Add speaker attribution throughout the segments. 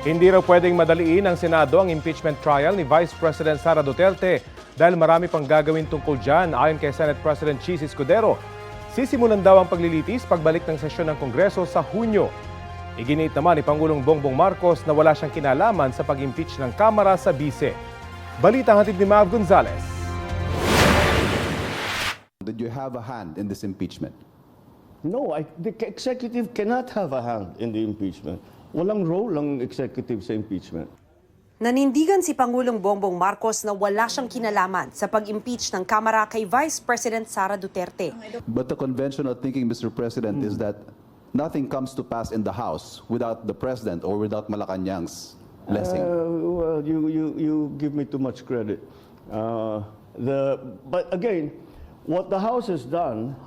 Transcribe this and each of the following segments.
Speaker 1: Hindi raw pwedeng madaliin ng Senado ang impeachment trial ni Vice President Sara Duterte dahil marami pang gagawin tungkol dyan ayon kay Senate President Chis Escudero. Sisimulan daw ang paglilitis pagbalik ng sesyon ng Kongreso sa Hunyo. Iginit naman ni Pangulong Bongbong Marcos na wala siyang kinalaman sa pag-impeach ng Kamara sa bise. Balita hatid ni Mav Gonzalez.
Speaker 2: Did you have a hand in this impeachment?
Speaker 3: No, the executive cannot have a hand in the impeachment. Walang role ang executive sa impeachment.
Speaker 4: Nanindigan si Pangulong Bongbong Marcos na wala siyang kinalaman sa pag-impeach ng Kamara kay Vice President Sara Duterte.
Speaker 2: But the conventional thinking, Mr. President, is that nothing comes to pass in the House without the President or without Malacanang's blessing.
Speaker 3: Well, you give me too much credit. But again, what the House has done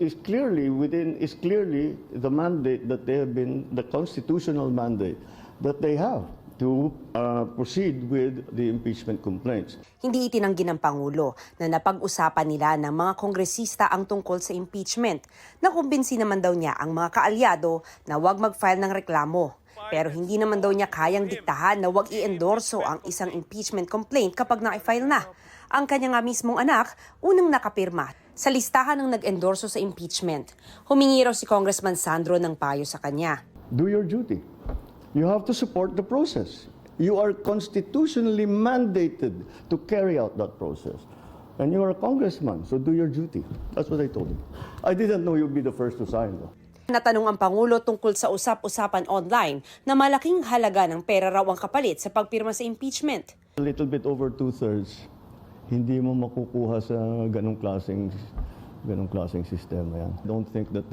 Speaker 3: is clearly the mandate that they have been, the constitutional mandate that they have to proceed with the impeachment complaints.
Speaker 4: Hindi itinanggi ng Pangulo na napag-usapan nila ng mga kongresista ang tungkol sa impeachment. Nakumbinsi naman daw niya ang mga kaalyado na huwag mag-file ng reklamo. Pero hindi naman daw niya kayang diktahan na huwag i-endorso ang isang impeachment complaint kapag na-file na. Ang kanya nga mismong anak, unang nakapirma sa listahan ng nag-endorso sa impeachment. Humingi raw si Congressman Sandro ng payo sa kanya.
Speaker 3: Do your duty. You have to support the process. You are constitutionally mandated to carry out that process. And you are a congressman, so do your duty. That's what I told him. I didn't know you'd be the first to sign, though.
Speaker 4: Natanong ang Pangulo tungkol sa usap-usapan online na malaking halaga ng pera raw ang kapalit sa pagpirma sa impeachment.
Speaker 3: A little bit over 2/3, hindi mo makukuha sa ganong klaseng sistema yan. Don't think that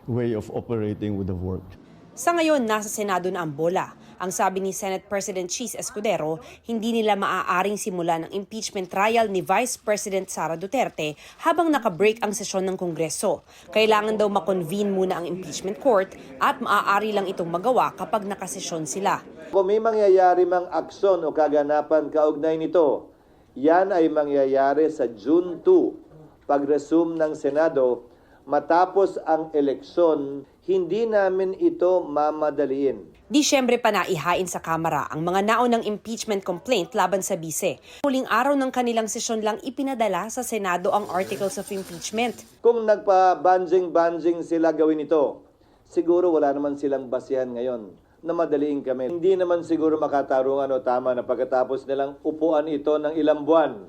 Speaker 3: way of operating would have worked.
Speaker 4: Sa ngayon, nasa Senado na ang bola. Ang sabi ni Senate President Chis Escudero, hindi nila maaaring simulan ang impeachment trial ni Vice President Sara Duterte habang nakabreak ang sesyon ng Kongreso. Kailangan daw makonvene muna ang impeachment court at maaari lang itong magawa kapag nakasesyon sila.
Speaker 5: Kung may mangyayari mang aksyon o kaganapan kaugnay nito, yan ay mangyayari sa June 2, pag-resume ng Senado, matapos ang eleksyon. Hindi namin ito mamadaliin.
Speaker 4: Disyembre pa naihain sa Kamara ang mga naunang impeachment complaint laban sa bise. Huling araw ng kanilang sesyon lang ipinadala sa Senado ang articles of impeachment.
Speaker 5: Kung nagpa-banjing sila gawin ito, siguro wala naman silang basihan ngayon na madaliin kami. Hindi naman siguro makatarungan o tama na pagkatapos nilang upuan ito ng ilang buwan.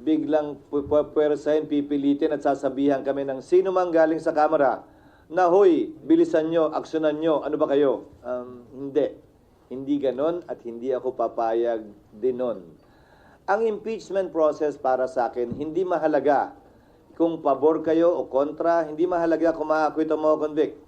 Speaker 5: Biglang puwersahin, pipilitin at sasabihan kami ng sino mang galing sa Kamara na, hoy, bilisan nyo, aksyonan nyo, ano ba kayo? Hindi. Hindi ganon at hindi ako papayag din nun. Ang impeachment process para sa akin, hindi mahalaga kung pabor kayo o kontra, hindi mahalaga kung ma-acquit o ma-convict.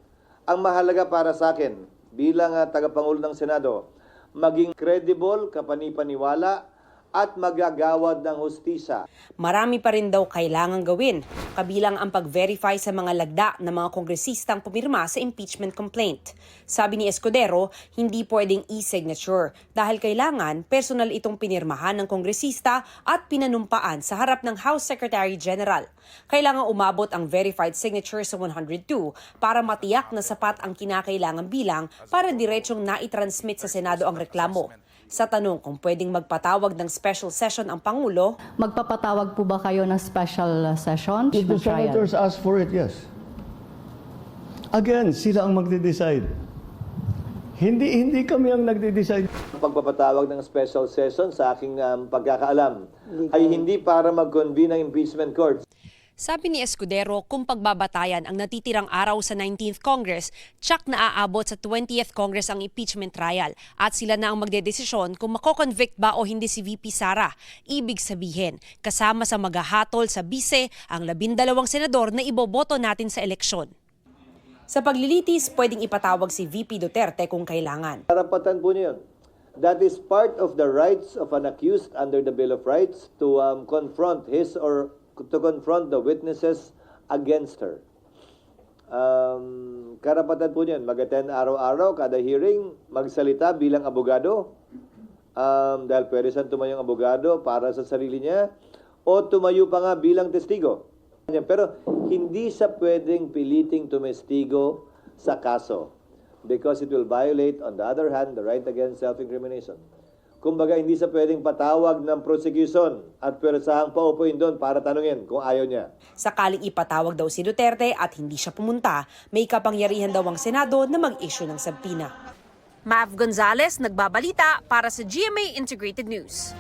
Speaker 5: Ang mahalaga para sa akin, bilang tagapangulo ng Senado, maging credible, kapanipaniwala, at magagawad ng hustisya.
Speaker 4: Marami pa rin daw kailangang gawin, kabilang ang pag-verify sa mga lagda ng mga kongresistang pumirma sa impeachment complaint. Sabi ni Escudero, hindi pwedeng e-signature dahil kailangan personal itong pinirmahan ng kongresista at pinanumpaan sa harap ng House Secretary General. Kailangan umabot ang verified signature sa 102 para matiyak na sapat ang kinakailangan bilang para diretsong naitransmit sa Senado ang reklamo. Sa tanong kung pwedeng magpatawag ng special session ang Pangulo,
Speaker 6: magpapatawag po ba kayo ng special session?
Speaker 3: If the senators ask for it, yes. Again, sila ang magde-decide. Hindi kami ang nagde-decide.
Speaker 5: Ang pagpapatawag ng special session sa aking pagkakaalam ay hindi para mag-convene ng impeachment court.
Speaker 4: sabi ni Escudero kung pagbabatayan ang natitirang araw sa 19th Congress, tsak na aabot sa 20th Congress ang impeachment trial at sila na ang magdedesisyon kung mako-convict ba o hindi si VP Sara. Ibig sabihin, kasama sa maghahatol sa bise ang 12 senador na iboboto natin sa eleksyon. Sa paglilitis, pwedeng ipatawag si VP Duterte kung kailangan.
Speaker 5: Karapatan po niyo yun. That is part of the rights of an accused under the Bill of Rights to confront his or to confront the witnesses against her. Karapatan po niyan, mag-attend araw-araw, kada hearing, magsalita bilang abogado. Dahil pwede siyang tumayong abogado para sa sarili niya o tumayo pa nga bilang testigo. Pero hindi siya pwedeng piliting tumestigo sa kaso. because it will violate, on the other hand, the right against self-incrimination. Kumbaga, hindi sa pwedeng patawag ng prosecution at pwersahang paupuin doon para tanungin kung ayaw niya.
Speaker 4: Sakaling ipatawag daw si Duterte at hindi siya pumunta, may kapangyarihan daw ang Senado na mag-issue ng subpoena. Mav Gonzalez, nagbabalita para sa GMA Integrated News.